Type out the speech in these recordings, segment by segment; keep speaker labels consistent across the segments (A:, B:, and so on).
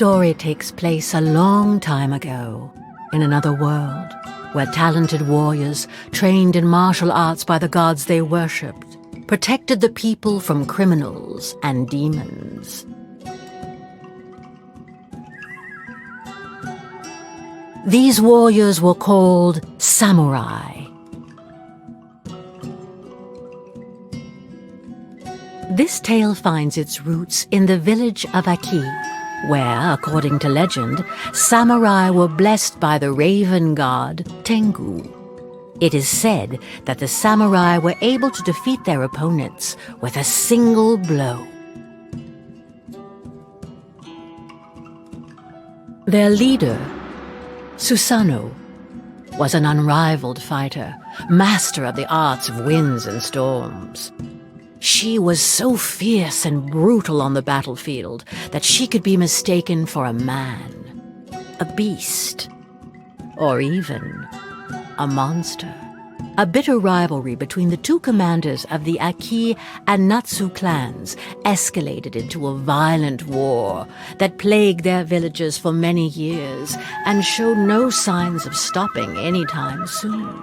A: story takes place a long time ago, in another world, where talented warriors, trained in martial arts by the gods they worshipped, protected the people from criminals and demons. These warriors were called samurai. This tale finds its roots in the village of Aki, where, according to legend, samurai were blessed by the raven god Tengu. It is said that the samurai were able to defeat their opponents with a single blow. Their leader, Susanoo, was an unrivaled fighter, master of the arts of winds and storms. She was so fierce and brutal on the battlefield that she could be mistaken for a man, a beast, or even a monster. A bitter rivalry between the two commanders of the Aki and Natsu clans escalated into a violent war that plagued their villages for many years and showed no signs of stopping anytime soon.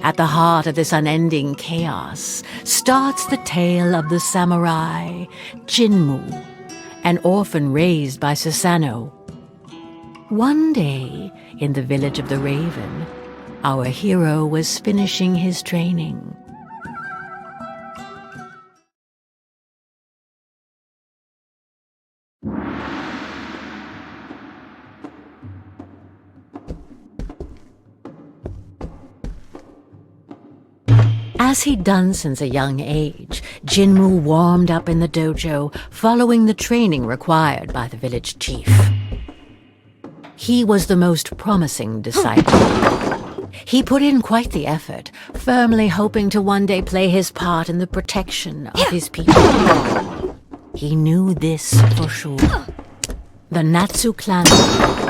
A: At the heart of this unending chaos starts the tale of the samurai Jinmu, an orphan raised by Susanoo. One day, in the village of the Raven, our hero was finishing his training. As he'd done since a young age, Jinmu warmed up in the dojo, following the training required by the village chief. He was the most promising disciple. He put in quite the effort, firmly hoping to one day play his part in the protection of his people. He knew this for sure. The Natsu clan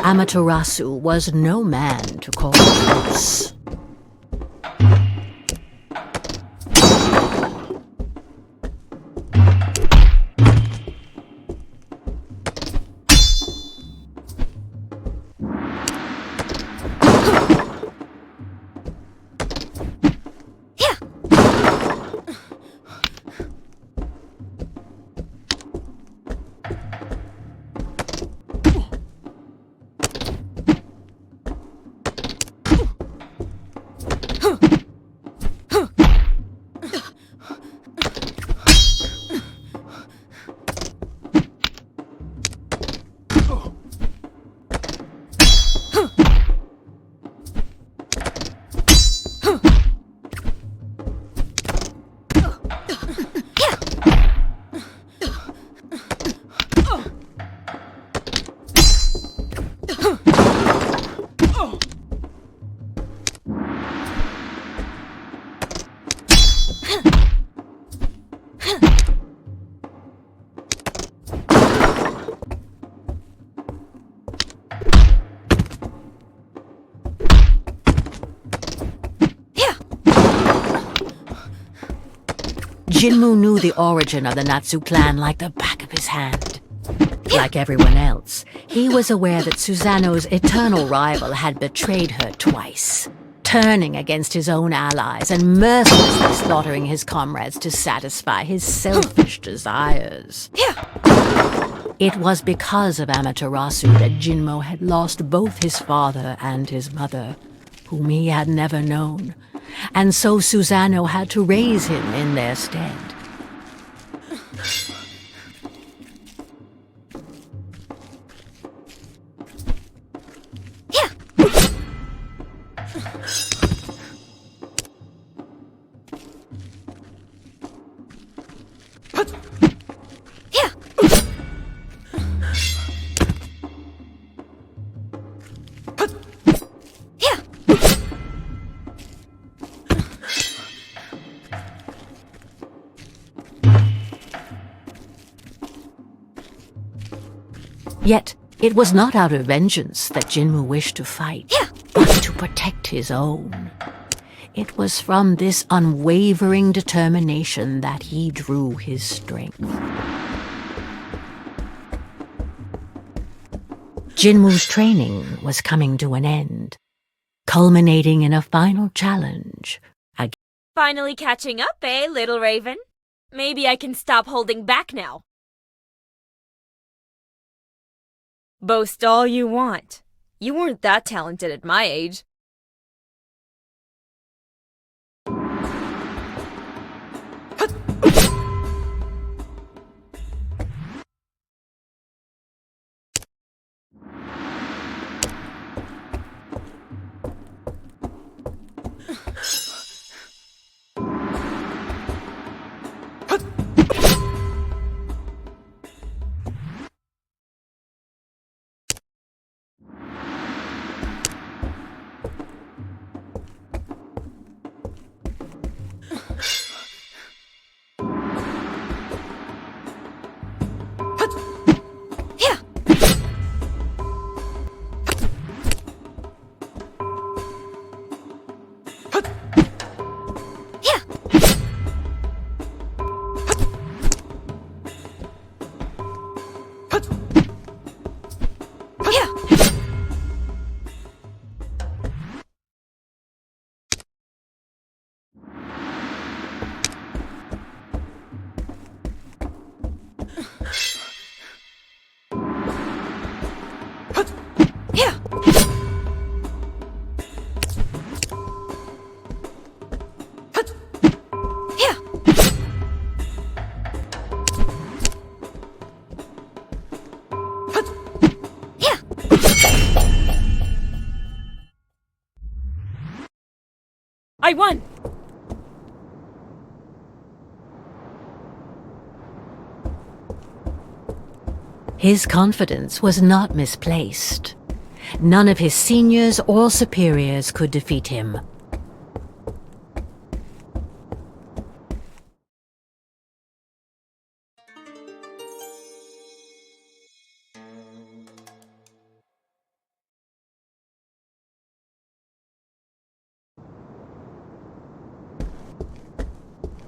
A: Amaterasu was no man to call close. Jinmu knew the origin of the Natsu clan like the back of his hand. Like everyone else, he was aware that Susanoo's eternal rival had betrayed her twice, turning against his own allies and mercilessly slaughtering his comrades to satisfy his selfish desires. It was because of Amaterasu that Jinmu had lost both his father and his mother, whom he had never known, and so Susanoo had to raise him in their stead. Yet, it was not out of vengeance that Jinmu wished to fight, but to protect his own. It was from this unwavering determination that he drew his strength. Jinwoo's training was coming to an end, culminating in a final challenge.
B: Finally catching up, eh, little raven? Maybe I can stop holding back now. Boast all you want. You weren't that talented at my age. I won!
A: His confidence was not misplaced. None of his seniors or superiors could defeat him.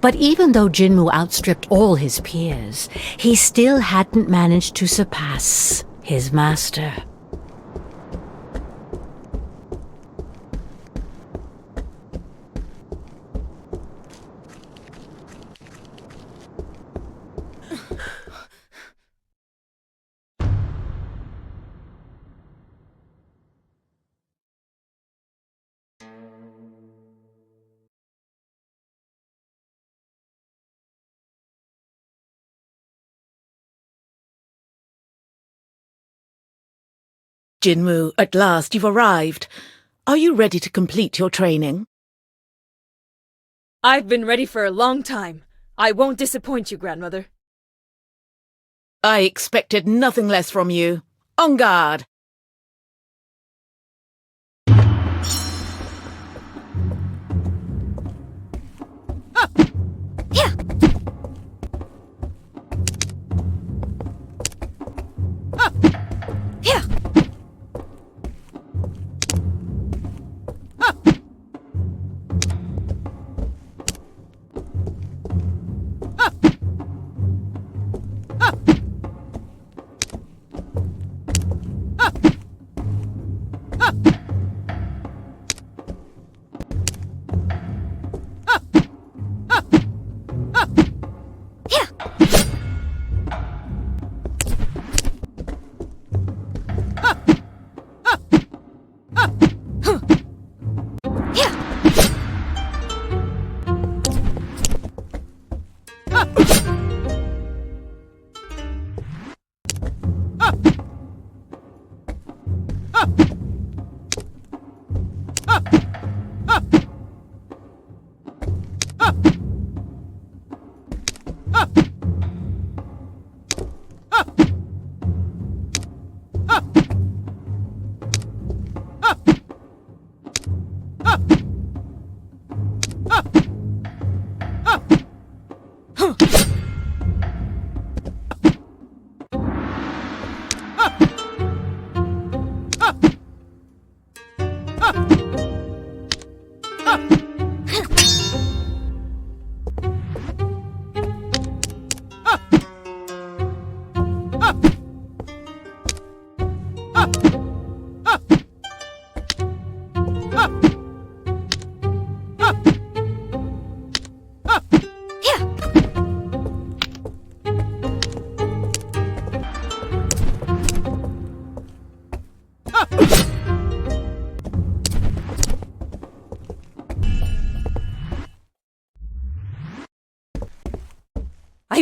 A: But even though Jinwoo outstripped all his peers, he still hadn't managed to surpass his master.
C: Jinwoo, at last you've arrived. Are you ready to complete your training?
B: I've been ready for a long time. I won't disappoint you, grandmother.
C: I expected nothing less from you. En garde!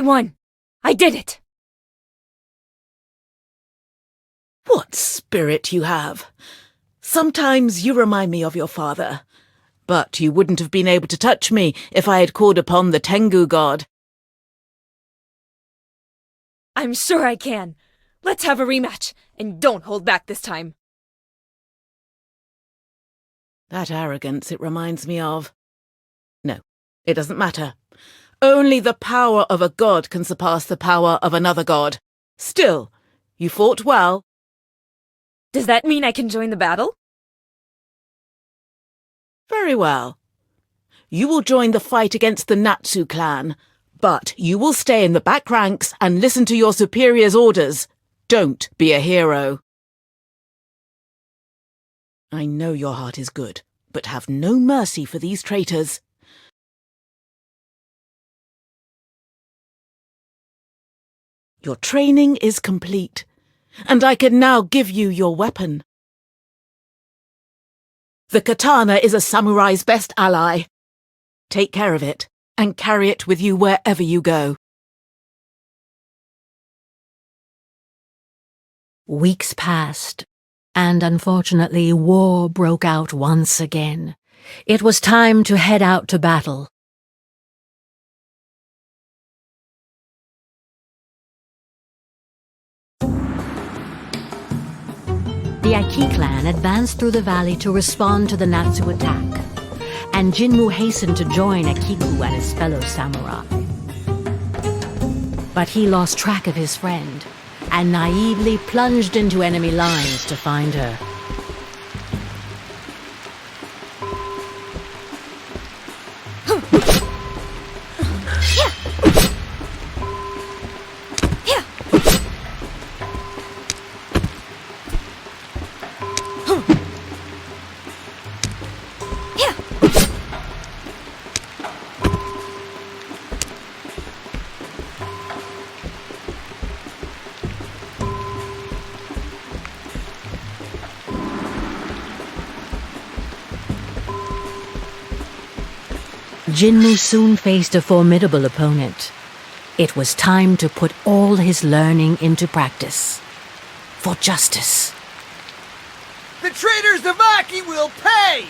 B: won! I did it!
C: What spirit you have! Sometimes you remind me of your father. But you wouldn't have been able to touch me if I had called upon the Tengu god.
B: I'm sure I can. Let's have a rematch, and don't hold back this time.
C: That arrogance it reminds me of. No, it doesn't matter. Only the power of a god can surpass the power of another god. Still, you fought well.
B: Does that mean I can join the battle?
C: Very well. You will join the fight against the Natsu clan, but you will stay in the back ranks and listen to your superior's orders. Don't be a hero. I know your heart is good, but have no mercy for these traitors. Your training is complete, and I can now give you your weapon. The katana is a samurai's best ally. Take care of it, and carry it with you wherever you go.
A: Weeks passed, and unfortunately war broke out once again. It was time to head out to battle. The Aiki clan advanced through the valley to respond to the Natsu attack, and Jinmu hastened to join Akiku and his fellow samurai. But he lost track of his friend, and naively plunged into enemy lines to find her. Jinmu soon faced a formidable opponent. It was time to put all his learning into practice. For justice.
D: The traitors of Aki will pay!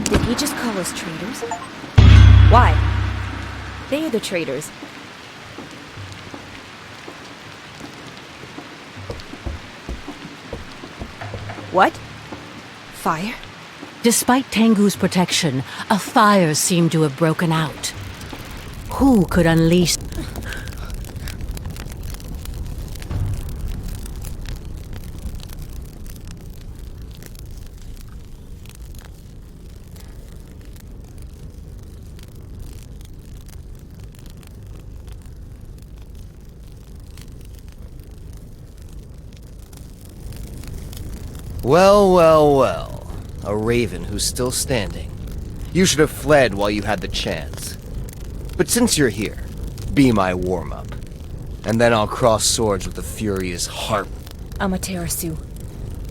B: Did he just call us traitors? Why? They are the traitors. What? Fire?
A: Despite Tengu's protection, a fire seemed to have broken out. Who could unleash...
E: Well, well, well. A raven who's still standing.
D: You should have fled while you had the chance. But since you're here, be my warm-up. And then I'll cross swords with the furious harp.
B: Amaterasu,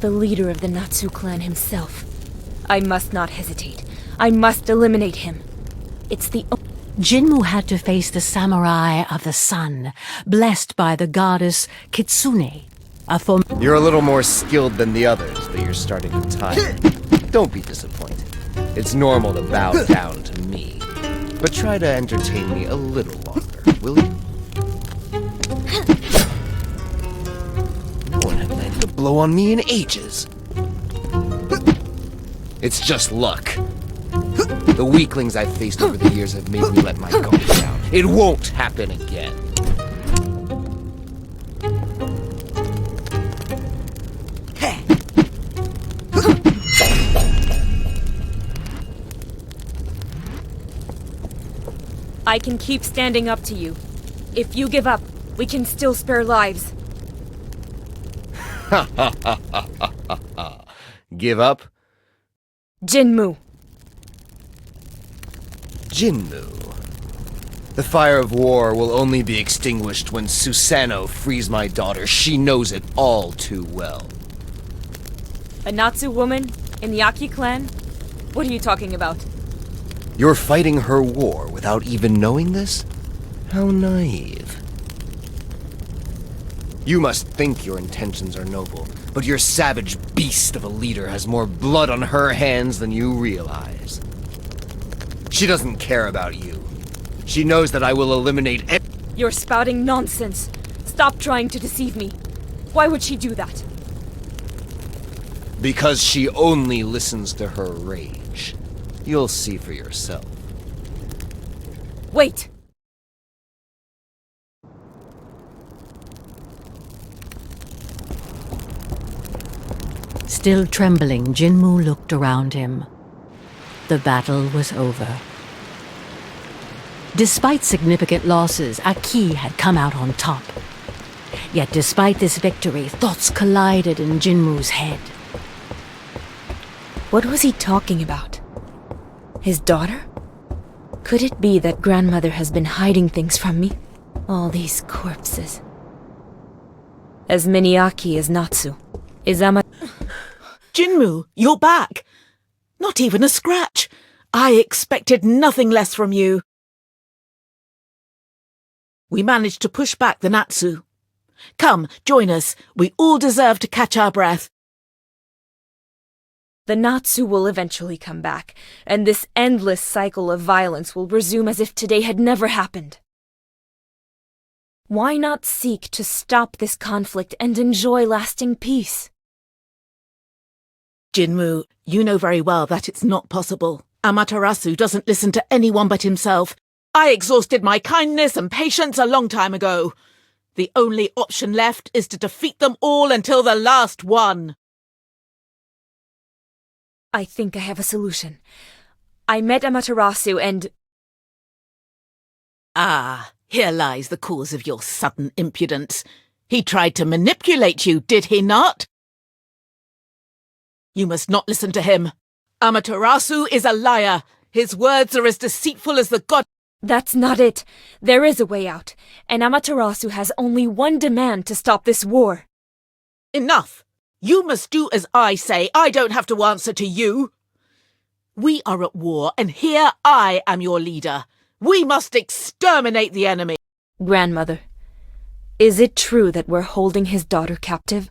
B: the leader of the Natsu clan himself. I must not hesitate. I must eliminate him. It's the
A: Jinmu had to face the samurai of the sun, blessed by the goddess Kitsune,
D: You're a little more skilled than the others, but you're starting to tire. Don't be disappointed. It's normal to bow down to me. But try to entertain me a little longer, will you? No one had landed a blow on me in ages. It's just luck. The weaklings I've faced over the years have made me let my guard down. It won't happen again.
B: I can keep standing up to you. If you give up, we can still spare lives.
D: Give up?
B: Jinmu.
D: Jinmu. The fire of war will only be extinguished when Susanoo frees my daughter. She knows it all too well.
B: A Natsu woman in the Aki clan? What are you talking about?
D: You're fighting her war without even knowing this? How naive. You must think your intentions are noble, but your savage beast of a leader has more blood on her hands than you realize. She doesn't care about you. She knows that I will eliminate
B: You're spouting nonsense. Stop trying to deceive me. Why would she do that?
D: because she only listens to her rage. You'll see for yourself.
B: Wait!
A: Still trembling, Jinmu looked around him. The battle was over. Despite significant losses, Aki had come out on top. Yet despite this victory, thoughts collided in Jinmu's head.
B: What was he talking about? His daughter? Could it be that grandmother has been hiding things from me? All these corpses. As many Aki as Natsu.
C: Jinmu, you're back! Not even a scratch! I expected nothing less from you. We managed to push back the Natsu. Come, join us. We all deserve to catch our breath.
B: The Natsu will eventually come back, and this endless cycle of violence will resume as if today had never happened. Why not seek to stop this conflict and enjoy lasting peace?
C: Jinmu, you know very well that it's not possible. Amaterasu doesn't listen to anyone but himself. I exhausted my kindness and patience a long time ago. The only option left is to defeat them all until the last one.
B: I think I have a solution. I met Amaterasu and...
C: Ah, here lies the cause of your sudden impudence. He tried to manipulate you, did he not? You must not listen to him. Amaterasu is a liar. His words are as deceitful as the god...
B: That's not it. There is a way out, and Amaterasu has only one demand to stop this war.
C: Enough! You must do as I say. I don't have to answer to you. We are at war, and here I am your leader. We must exterminate the enemy.
B: Grandmother, is it true that we're holding his daughter captive?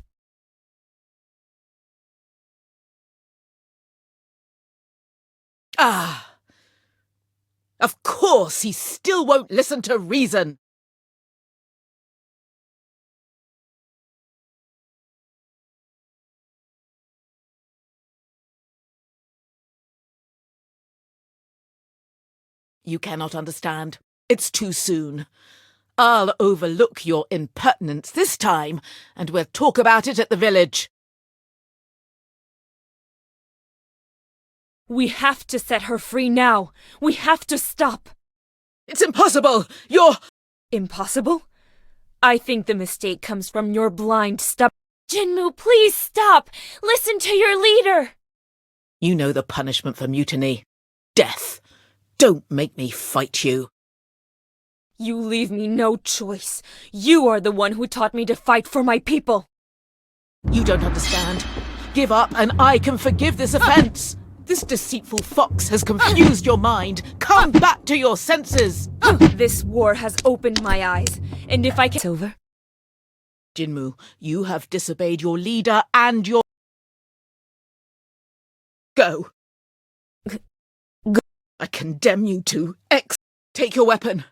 C: Ah! Of course, he still won't listen to reason. You cannot understand. It's too soon. I'll overlook your impertinence this time, and we'll talk about it at the village.
B: We have to set her free now. We have to stop.
C: It's impossible! You're...
B: Impossible? I think the mistake comes from your blind stubborn... Jinmu, please stop! Listen to your leader!
C: You know the punishment for mutiny. death. Don't make me fight you.
B: You leave me no choice. You are the one who taught me to fight for my people.
C: You don't understand. Give up and I can forgive this offense. This deceitful fox has confused your mind. Come back to your senses.
B: This war has opened my eyes, and if I can... It's over.
C: Jinmu, you have disobeyed your leader and your... Go.
B: Go.
C: I condemn you to X. Take your weapon.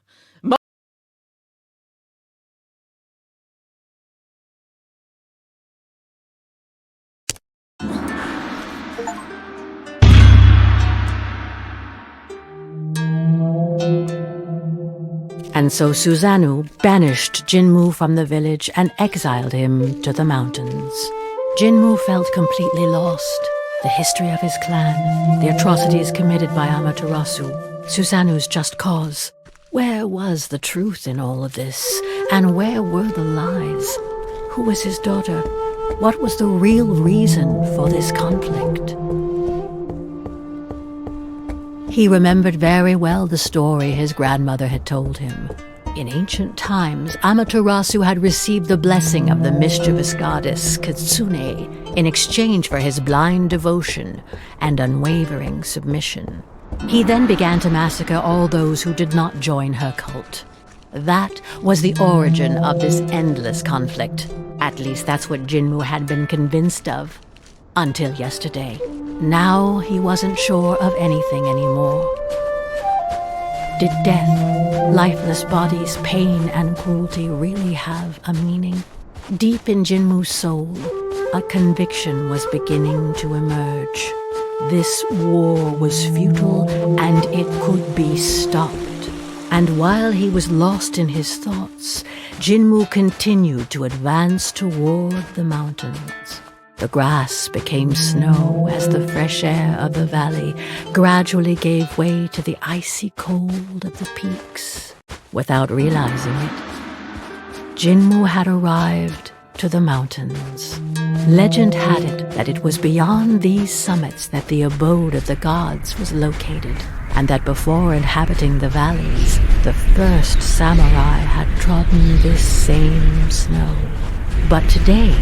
A: And so Susanoo banished Jinmu from the village and exiled him to the mountains. Jinmu felt completely lost. The history of his clan, the atrocities committed by Amaterasu, Susanoo's just cause. Where was the truth in all of this? And where were the lies? Who was his daughter? What was the real reason for this conflict? He remembered very well the story his grandmother had told him. In ancient times, Amaterasu had received the blessing of the mischievous goddess Kitsune in exchange for his blind devotion and unwavering submission. He then began to massacre all those who did not join her cult. That was the origin of this endless conflict. At least that's what Jinmu had been convinced of. Until yesterday. Now he wasn't sure of anything anymore. Did death, lifeless bodies, pain, and cruelty really have a meaning? Deep in Jinmu's soul, a conviction was beginning to emerge. This war was futile and it could be stopped. And while he was lost in his thoughts, Jinmu continued to advance toward the mountains. The grass became snow as the fresh air of the valley gradually gave way to the icy cold of the peaks. Without realizing it, Jinmu had arrived to the mountains. Legend had it that it was beyond these summits that the abode of the gods was located, and that before inhabiting the valleys, the first samurai had trodden this same snow. But today,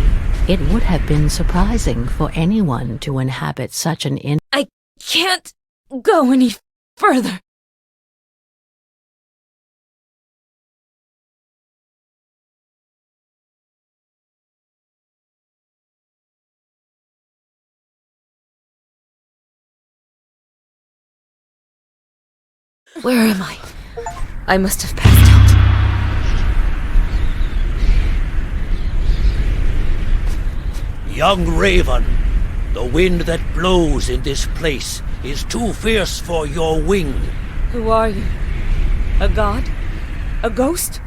A: it would have been surprising for anyone to inhabit such an
B: I can't go any further. Where am I? I must have passed out.
E: Young Raven, the wind that blows in this place is too fierce for your wing.
B: Who are you? A god? A ghost?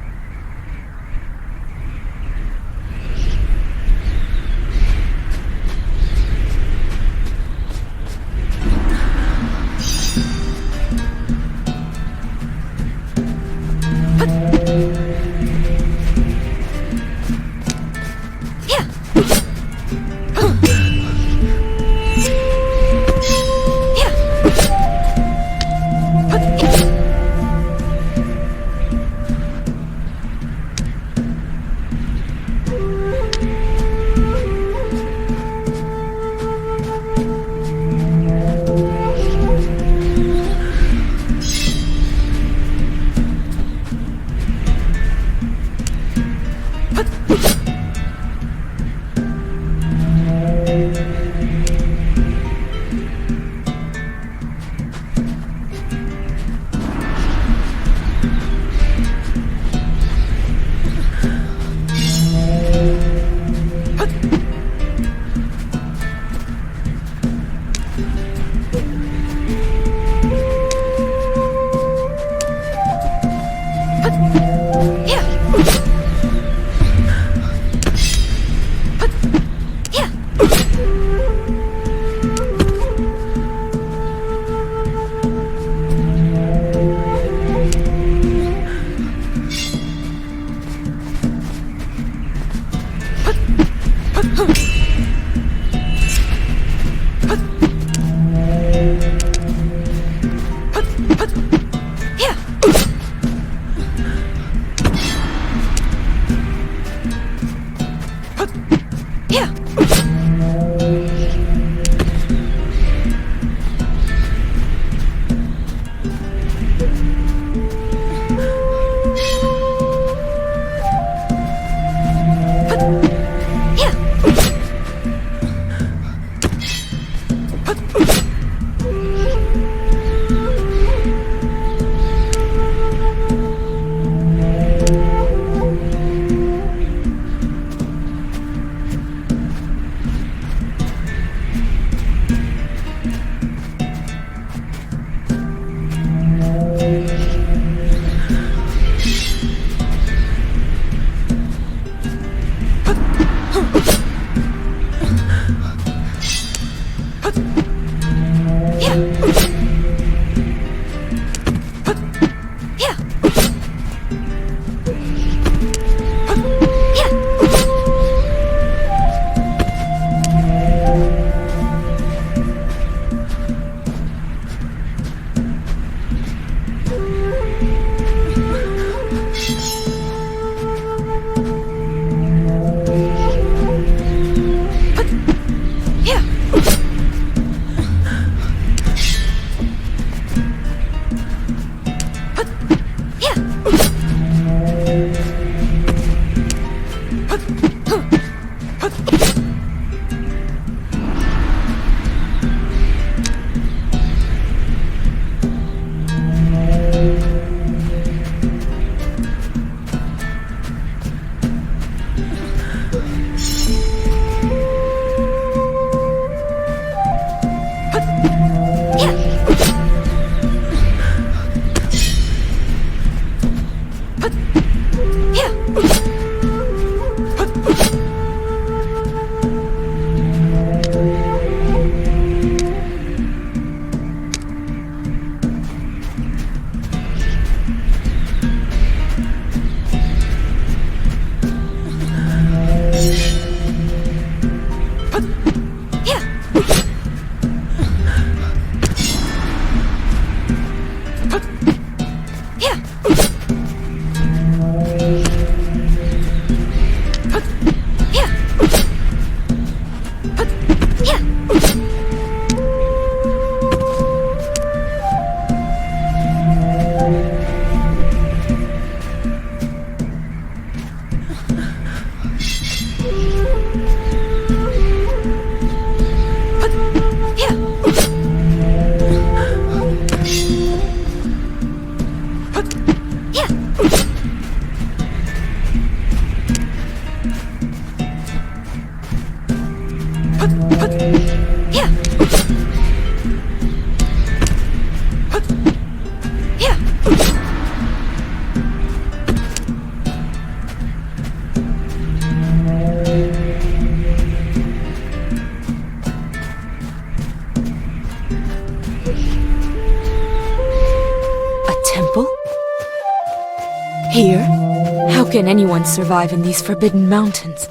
B: can anyone survive in these forbidden mountains?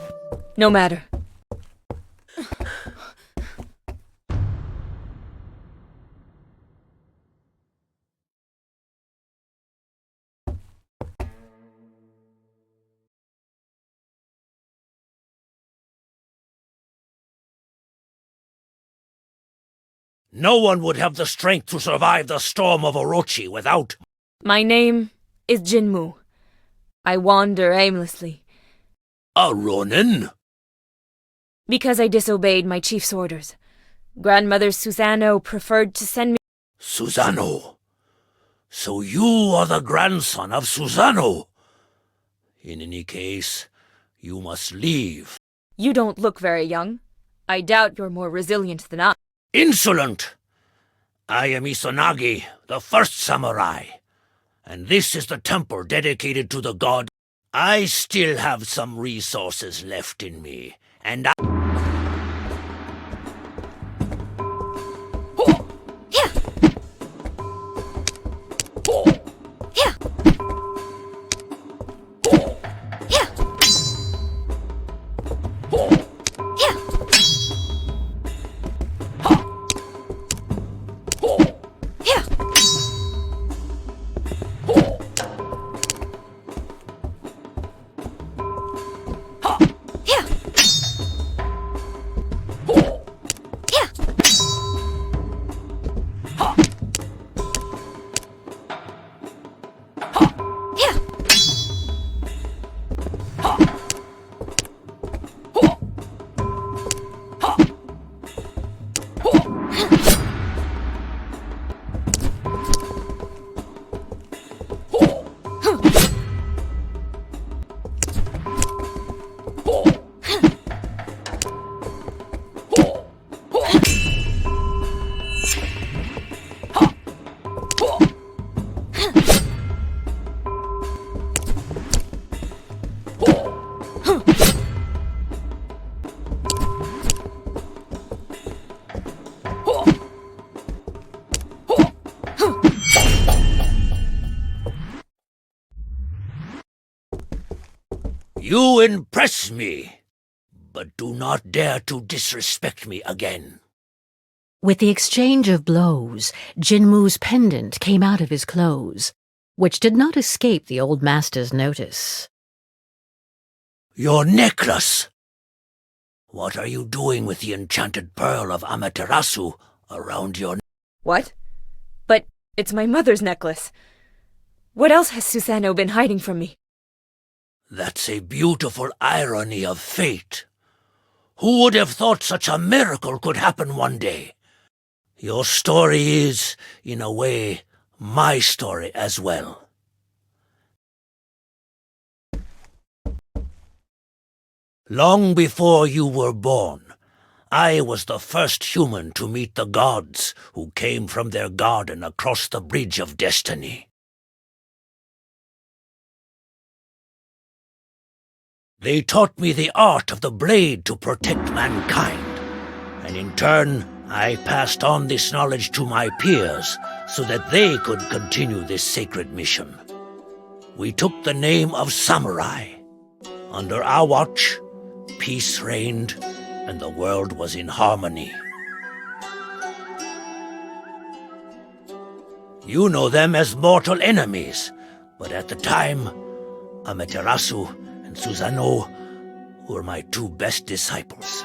B: No matter.
E: No one would have the strength to survive the storm of Orochi without...
B: My name is Jinmu. I wander aimlessly.
E: A Ronin?
B: Because I disobeyed my chief's orders. Grandmother Susano preferred to send me...
E: Susano? So you are the grandson of Susano? In any case, you must leave.
B: You don't look very young. I doubt you're more resilient than I.
E: Insolent! I am Izanagi, the first samurai, and this is the temple dedicated to the god. I still have some resources left in me, and I... You impress me, but do not dare to disrespect me again.
A: With the exchange of blows, Jinmu's pendant came out of his clothes, which did not escape the old master's notice.
E: Your necklace! What are you doing with the enchanted pearl of Amaterasu around your neck?
B: What? But it's my mother's necklace. What else has Susano been hiding from me?
E: That's a beautiful irony of fate. Who would have thought such a miracle could happen one day? Your story is, in a way, my story as well. Long before you were born, I was the first human to meet the gods who came from their garden across the Bridge of Destiny. They taught me the art of the blade to protect mankind, and in turn, I passed on this knowledge to my peers so that they could continue this sacred mission. We took the name of samurai. Under our watch, peace reigned, and the world was in harmony. You know them as mortal enemies, but at the time, Amaterasu and Susano were my two best disciples.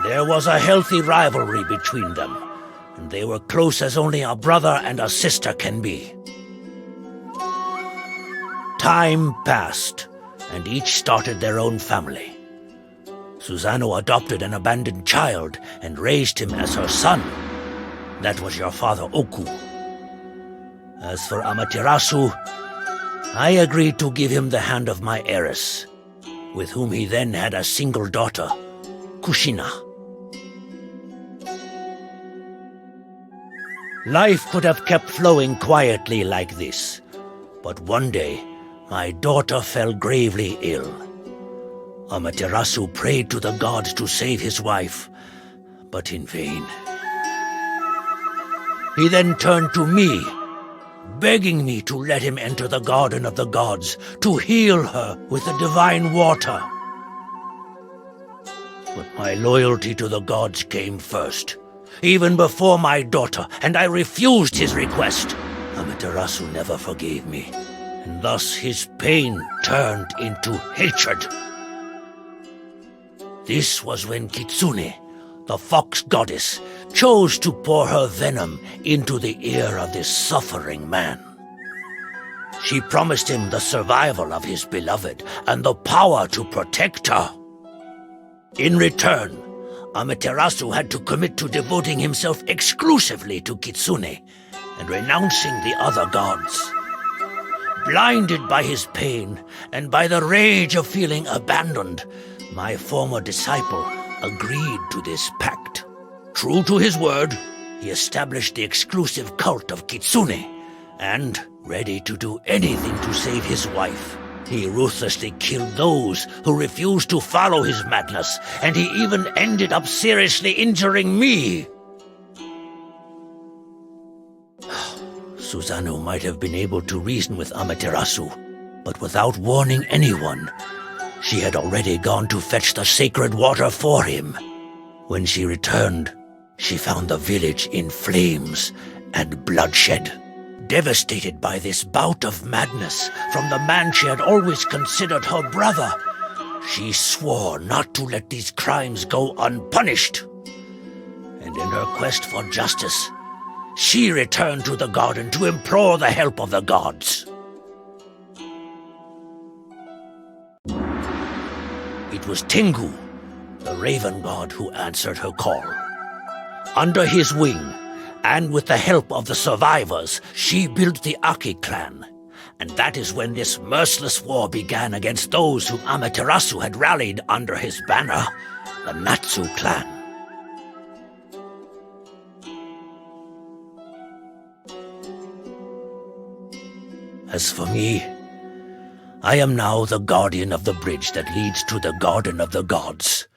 E: There was a healthy rivalry between them, and they were close as only a brother and a sister can be. Time passed, and each started their own family. Susano adopted an abandoned child and raised him as her son. That was your father Oku. As for Amaterasu, I agreed to give him the hand of my heiress, with whom he then had a single daughter, Kushina. Life could have kept flowing quietly like this, but one day, my daughter fell gravely ill. Amaterasu prayed to the gods to save his wife, but in vain. He then turned to me, begging me to let him enter the Garden of the Gods to heal her with the divine water. But my loyalty to the gods came first, even before my daughter, and I refused his request. Amaterasu never forgave me, and thus his pain turned into hatred. This was when Kitsune, the fox goddess, chose to pour her venom into the ear of this suffering man. She promised him the survival of his beloved and the power to protect her. In return, Amaterasu had to commit to devoting himself exclusively to Kitsune and renouncing the other gods. Blinded by his pain and by the rage of feeling abandoned, my former disciple agreed to this pact. True to his word, he established the exclusive cult of Kitsune, and, ready to do anything to save his wife, he ruthlessly killed those who refused to follow his madness, and he even ended up seriously injuring me. Susanoo might have been able to reason with Amaterasu, but without warning anyone, she had already gone to fetch the sacred water for him. When she returned, she found the village in flames and bloodshed. Devastated by this bout of madness from the man she had always considered her brother, she swore not to let these crimes go unpunished. And in her quest for justice, she returned to the garden to implore the help of the gods. It was Tengu, the raven god, who answered her call. Under his wing, and with the help of the survivors, she built the Aki clan. And that is when this merciless war began against those whom Amaterasu had rallied under his banner, the Natsu clan. As for me, I am now the guardian of the bridge that leads to the Garden of the Gods,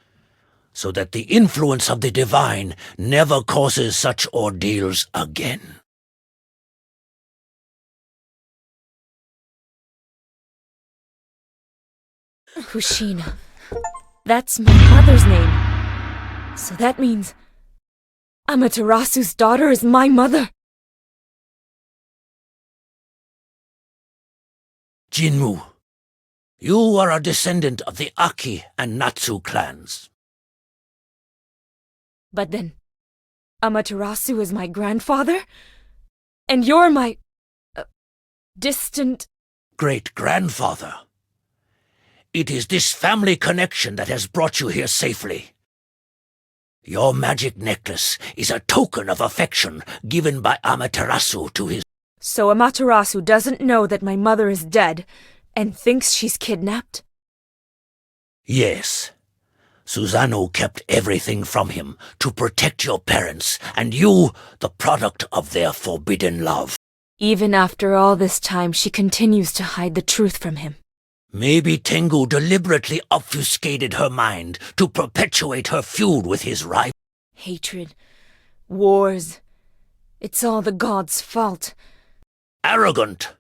E: so that the influence of the divine never causes such ordeals again.
B: Kushina. That's my mother's name. So that means Amaterasu's daughter is my mother.
E: Jinmu, you are a descendant of the Aki and Natsu clans.
B: But then, Amaterasu is my grandfather? And you're my... distant...
E: great-grandfather. It is this family connection that has brought you here safely. Your magic necklace is a token of affection given by Amaterasu to his...
B: So Amaterasu doesn't know that my mother is dead, and thinks she's kidnapped?
E: Yes. Susanoo kept everything from him to protect your parents, and you, the product of their forbidden love.
B: Even after all this time, she continues to hide the truth from him.
E: Maybe Tengu deliberately obfuscated her mind to perpetuate her feud with his rival.
B: Hatred, wars, it's all the gods' fault.
E: Arrogant!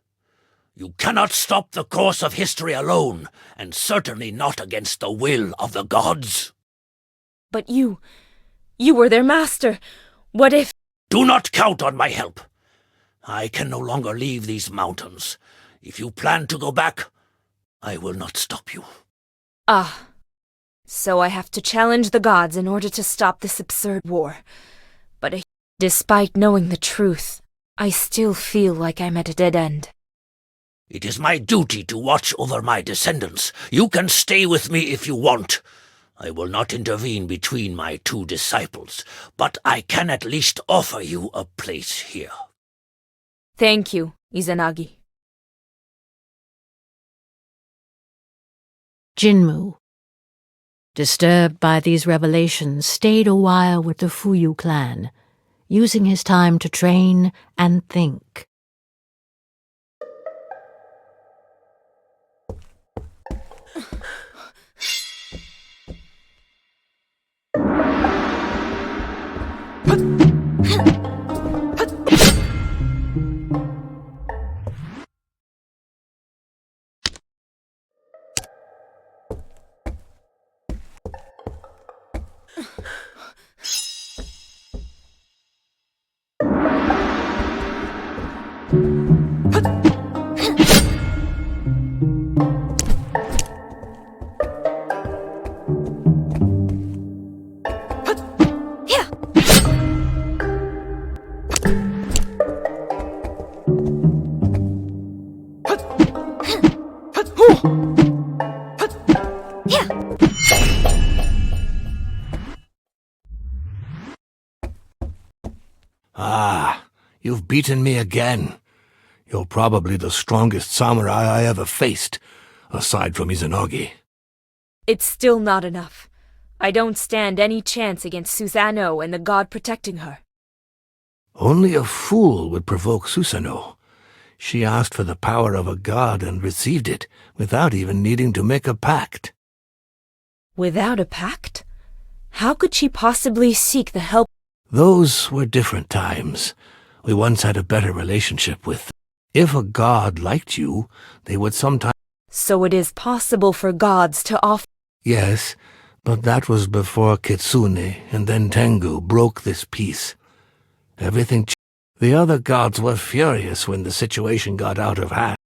E: You cannot stop the course of history alone, and certainly not against the will of the gods.
B: But you were their master. What if...
E: Do not count on my help. I can no longer leave these mountains. If you plan to go back, I will not stop you.
B: Ah. So I have to challenge the gods in order to stop this absurd war. But despite knowing the truth, I still feel like I'm at a dead end.
E: It is my duty to watch over my descendants. You can stay with me if you want. I will not intervene between my two disciples, but I can at least offer you a place here.
B: Thank you, Izanagi.
A: Jinmu, disturbed by these revelations, stayed a while with the Fuyu clan, using his time to train and think.
E: Ah, you've beaten me again. You're probably the strongest samurai I ever faced, aside from Izanagi.
B: It's still not enough. I don't stand any chance against Susanoo and the god protecting her.
E: Only a fool would provoke Susanoo. She asked for the power of a god and received it, without even needing to make a pact.
B: Without a pact? How could she possibly seek the help?
E: Those were different times. We once had a better relationship with them. If a god liked you, they would sometimes...
B: So it is possible for gods to offer...
E: Yes, but that was before Kitsune and then Tengu broke this peace. Everything changed. The other gods were furious when the situation got out of hand.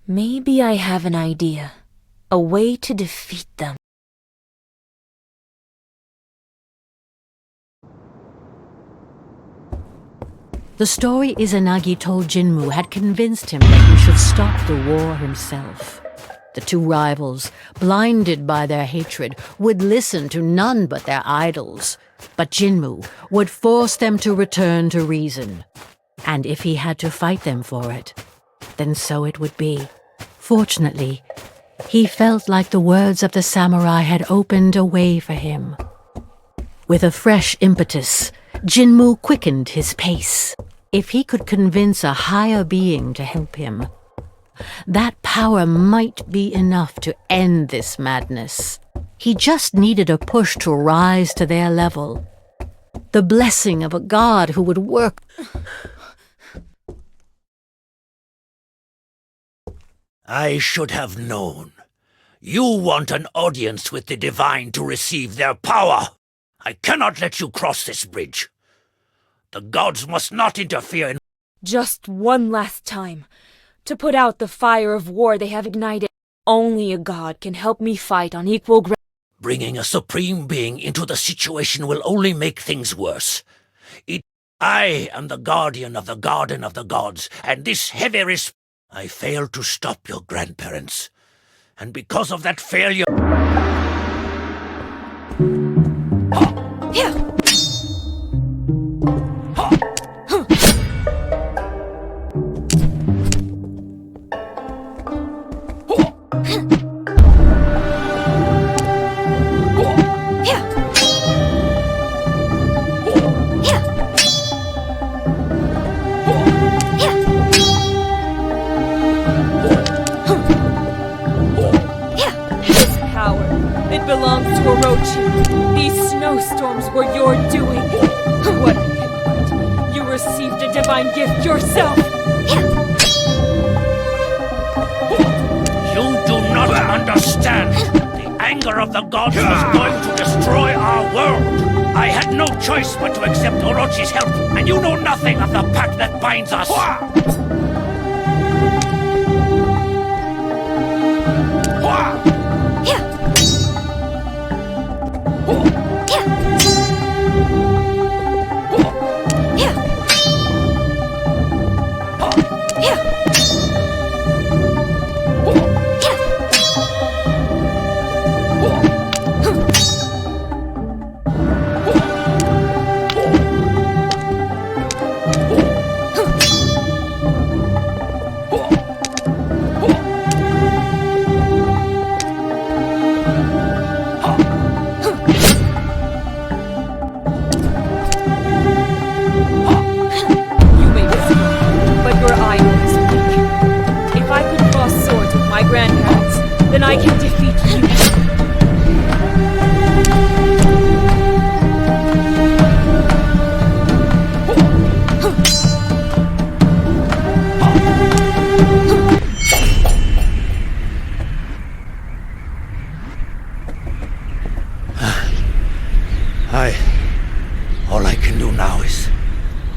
B: Maybe I have an idea. A way to defeat them.
A: The story Izanagi told Jinmu had convinced him that he should stop the war himself. The two rivals, blinded by their hatred, would listen to none but their idols. But Jinmu would force them to return to reason. And if he had to fight them for it, then so it would be. Fortunately, he felt like the words of the samurai had opened a way for him. With a fresh impetus, Jinmu quickened his pace. If he could convince a higher being to help him, that power might be enough to end this madness. He just needed a push to rise to their level. The blessing of a god who would work...
E: I should have known. You want an audience with the divine to receive their power. I cannot let you cross this bridge. The gods must not interfere in...
B: Just one last time. To put out the fire of war they have ignited. Only a god can help me fight on equal ground.
E: Bringing a supreme being into the situation will only make things worse. I am the guardian of the garden of the gods, and this heavy I failed to stop your grandparents. And because of that failure...
B: belongs to Orochi. These snowstorms were your doing. What a hypocrite. You received a divine gift yourself.
E: You do not understand. The anger of the gods was going to destroy our world. I had no choice but to accept Orochi's help, and you know nothing of the pact that binds us.
B: Then I can defeat you.
E: All I can do now is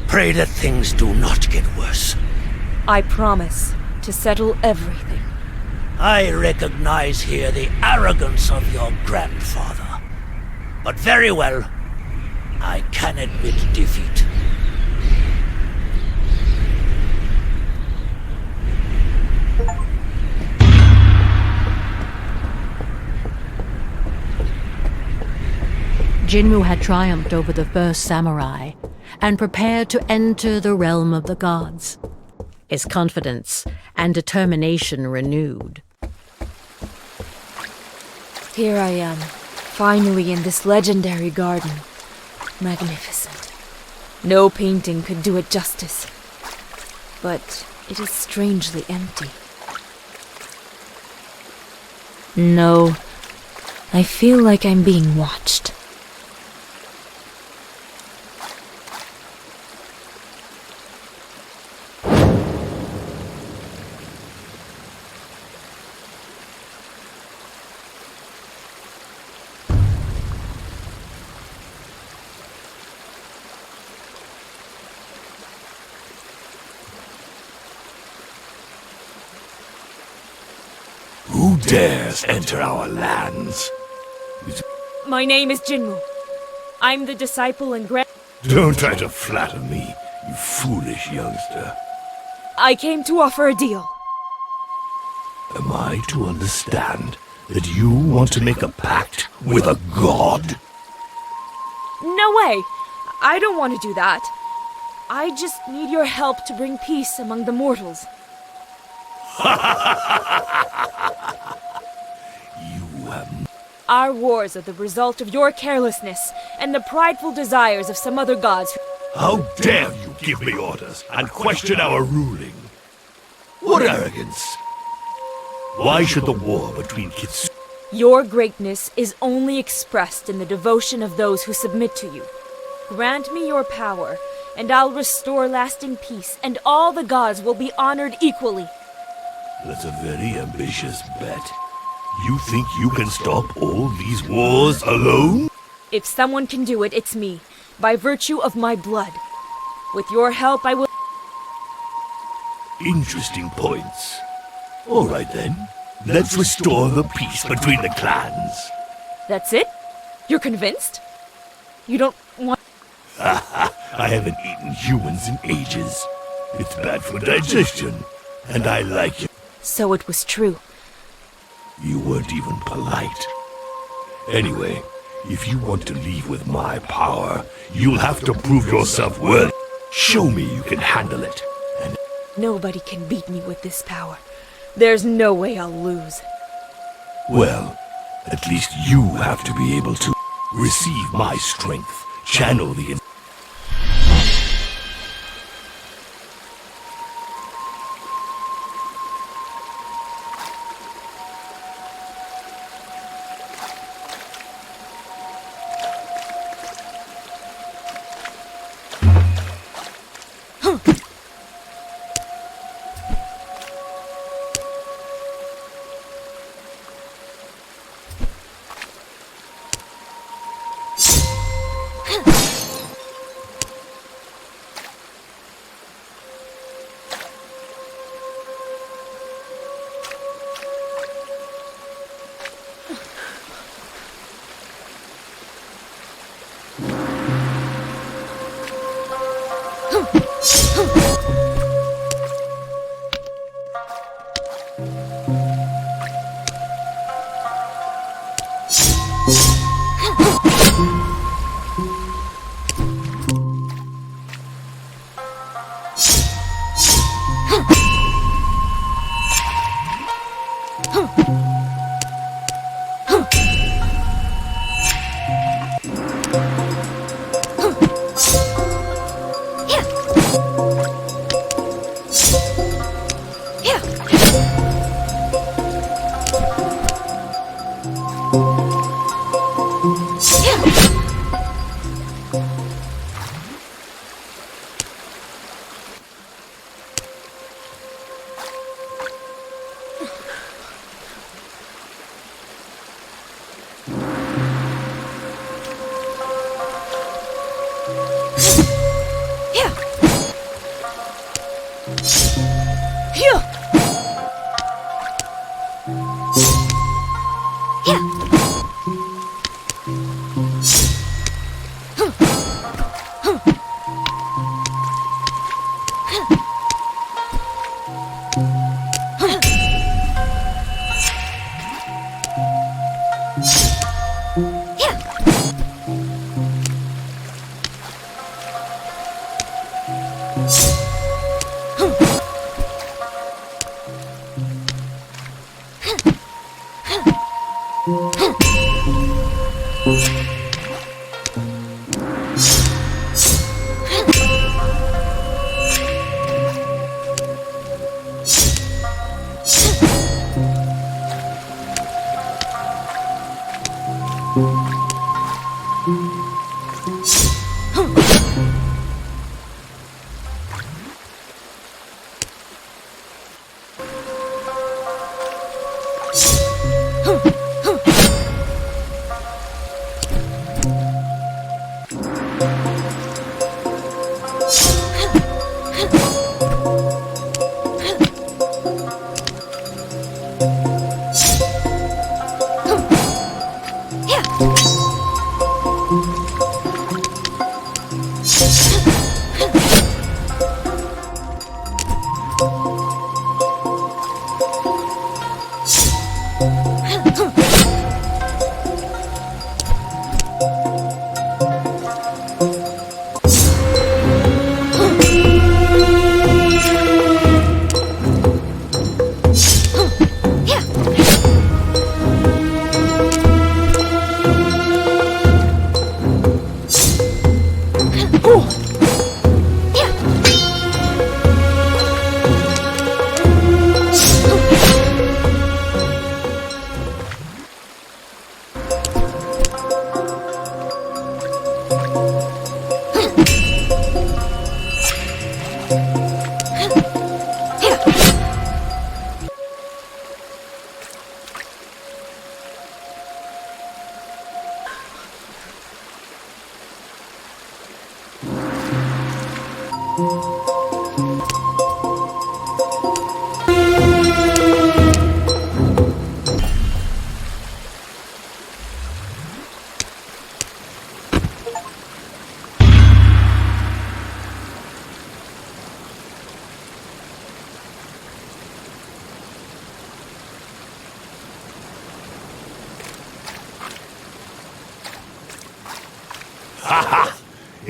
E: pray that things do not get worse.
B: I promise to settle everything.
E: I recognize here the arrogance of your grandfather. But very well, I can admit defeat.
A: Jinmu had triumphed over the first samurai and prepared to enter the realm of the gods, his confidence and determination renewed.
B: Here I am, finally in this legendary garden. Magnificent. No painting could do it justice. But it is strangely empty. No, I feel like I'm being watched.
F: Who dares enter our lands?
B: My name is Jinmu. I'm the disciple and
F: Don't try to flatter me, you foolish youngster.
B: I came to offer a deal.
F: Am I to understand that you want to make a pact with a god?
B: No way! I don't want to do that. I just need your help to bring peace among the mortals.
F: You have...
B: Our wars are the result of your carelessness and the prideful desires of some other gods.
F: How dare you give me orders and question our ruling? What arrogance! Why should the war between Kitsu...
B: Your greatness is only expressed in the devotion of those who submit to you. Grant me your power, and I'll restore lasting peace, and all the gods will be honored equally.
F: That's a very ambitious bet. You think you can stop all these wars alone?
B: If someone can do it, it's me, by virtue of my blood. With your help, I will...
F: Interesting points. All right then. Let's restore the peace between the clans.
B: That's it? You're convinced? You don't want...
F: I haven't eaten humans in ages. It's bad for digestion, and I like it.
B: So it was true.
F: You weren't even polite. Anyway, if you want to leave with my power, you'll have to prove yourself worthy. Show me you can handle it. And
B: Nobody can beat me with this power. There's no way I'll lose.
F: well, at least you have to be able to receive my strength, channel the...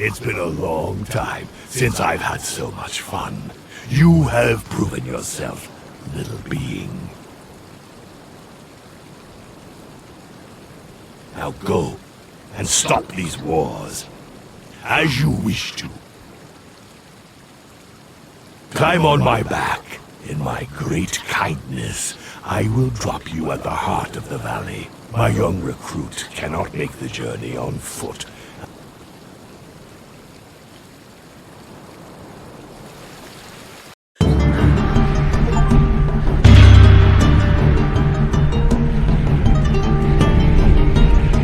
F: It's been a long time since I've had so much fun. You have proven yourself, little being. Now go and stop these wars, as you wish to. Climb on my back. In my great kindness, I will drop you at the heart of the valley. My young recruit cannot make the journey on foot.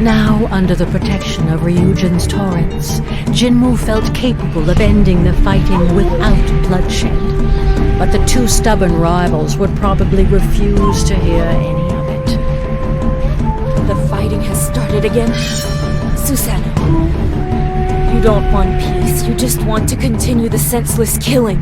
A: Now, under the protection of Ryujin's torrents, Jinmu felt capable of ending the fighting without bloodshed. But the two stubborn rivals would probably refuse to hear any of it.
B: The fighting has started again? Susanoo, you don't want peace, you just want to continue the senseless killing.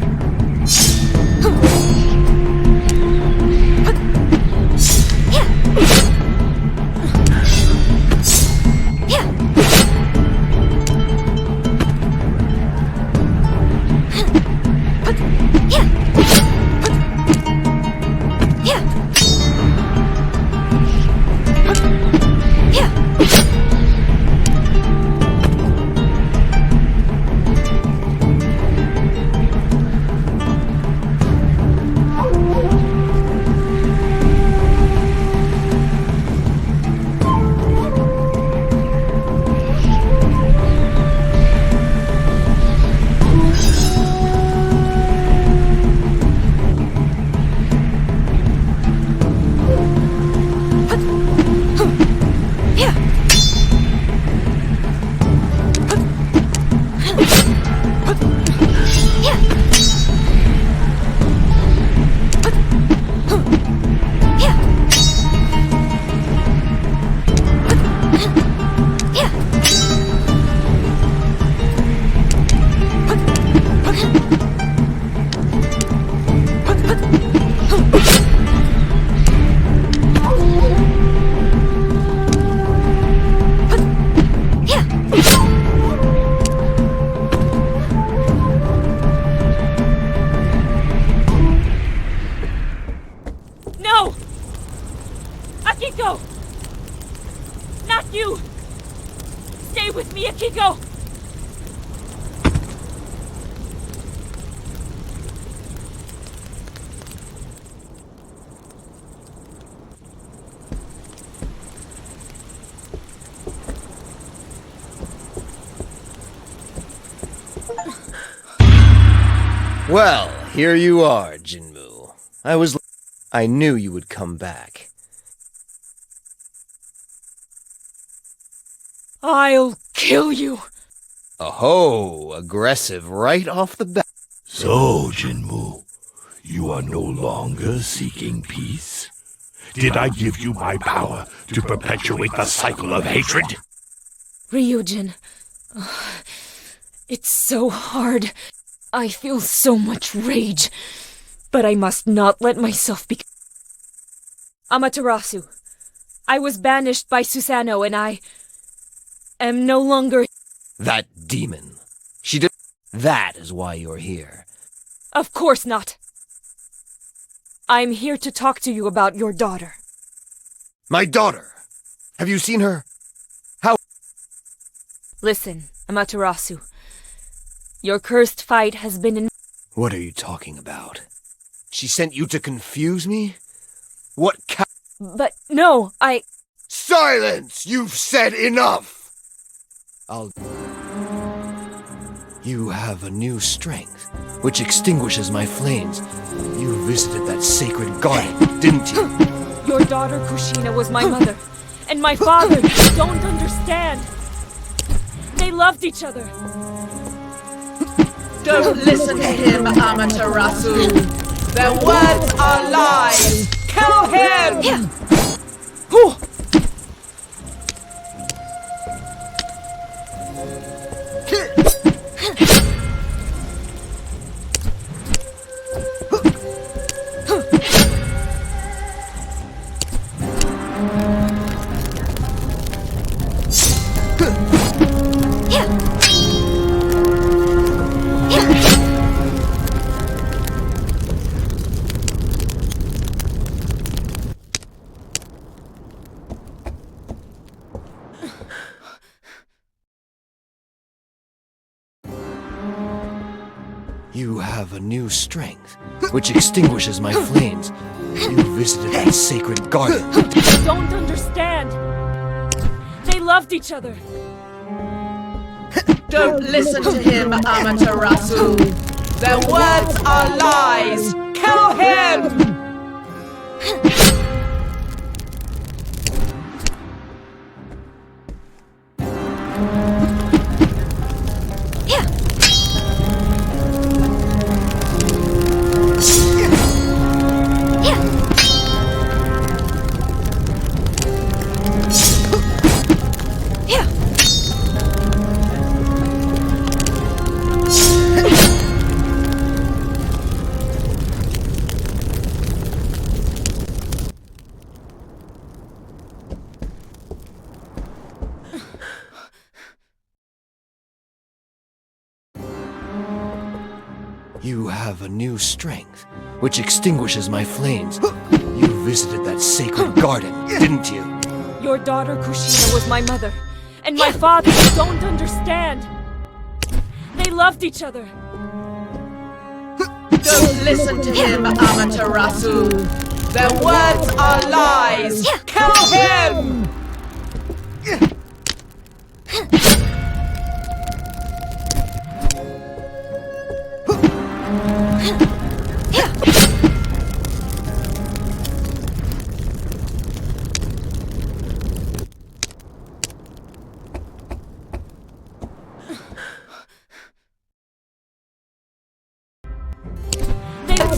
B: You! Stay with me, Akiko!
D: Well, here you are, Jinmu. I knew you would come back.
B: I'll kill you!
D: Oh, aggressive right off the bat.
F: So, Jinmu, you are no longer seeking peace? Did I give you my power to perpetuate the cycle of hatred?
B: Ryujin, it's so hard. I feel so much rage, but I must not let myself be... Amaterasu, I was banished by Susanoo and I am no longer...
D: That demon. She did... That is why you're here.
B: Of course not. I'm here to talk to you about your daughter.
D: My daughter! Have you seen her? How...
B: Listen, Amaterasu. Your cursed fight has been in...
D: What are you talking about? She sent you to confuse me? What
B: But no,
D: Silence! You've said enough! You have a new strength, which extinguishes my flames. You visited that sacred garden, didn't you?
B: Your daughter Kushina was my mother, and my father. You don't understand. They loved each other.
C: Don't listen to him, Amaterasu. Their words are lies. Kill him!
D: You have a new strength, which extinguishes my flames. You visited that sacred garden.
B: You don't understand. They loved each other.
C: Don't listen to him, Amaterasu. Their words are lies. Kill him!
D: You have a new strength, which extinguishes my flames. You visited that sacred garden, didn't you?
B: Your daughter Kushina was my mother, and my father. You don't understand. They loved each other.
C: Don't listen to him, Amaterasu. Their words are lies. Kill him!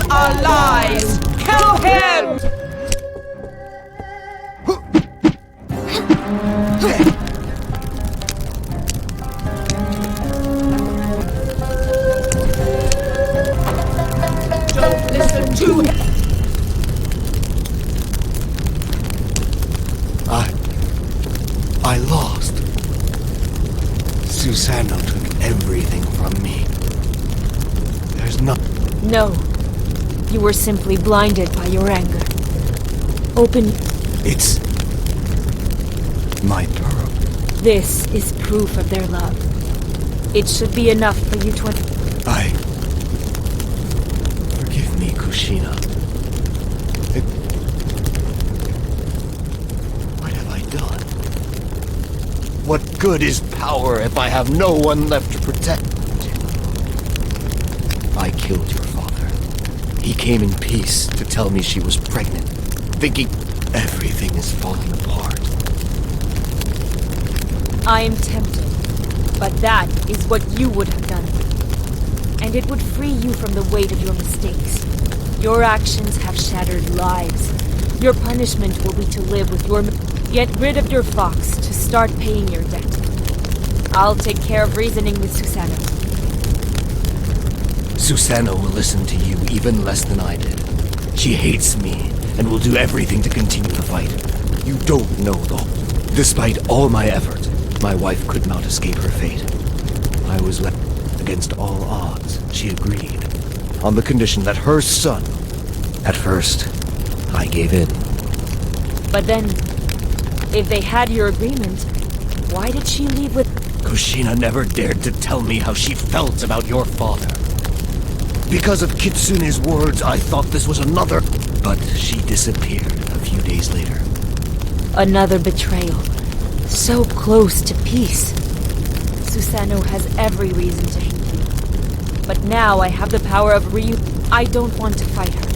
C: Are lies! Kill him! Don't listen to him!
D: I lost. Susanoo took everything from me. There's nothing.
B: No. You were simply blinded by your anger. Open...
D: It's My pearl.
B: This is proof of their love. It should be enough for you to...
D: Forgive me, Kushina. What have I done? What good is power if I have no one left to protect? I killed your father. He came in peace to tell me she was pregnant, thinking everything is falling apart.
B: I am tempted, but that is what you would have done. And it would free you from the weight of your mistakes. Your actions have shattered lives. Your punishment will be to live with your... Get rid of your fox to start paying your debt. I'll take care of reasoning with Susanoo.
D: Susanoo will listen to you even less than I did. She hates me and will do everything to continue the fight. You don't know, though. Despite all my effort, my wife could not escape her fate. I was left against all odds. She agreed, on the condition that her son... At first, I gave in.
B: But then, if they had your agreement, why did she leave with...
D: Kushina never dared to tell me how she felt about your father. Because of Kitsune's words, I thought this was another... But she disappeared a few days later.
B: Another betrayal. So close to peace. Susanoo has every reason to hate you. But now I have the power of Ryu. I don't want to fight her.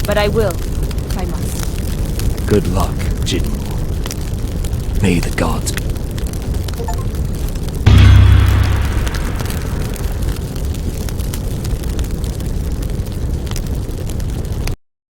B: But I will, if I must.
D: Good luck, Jinmu. May the gods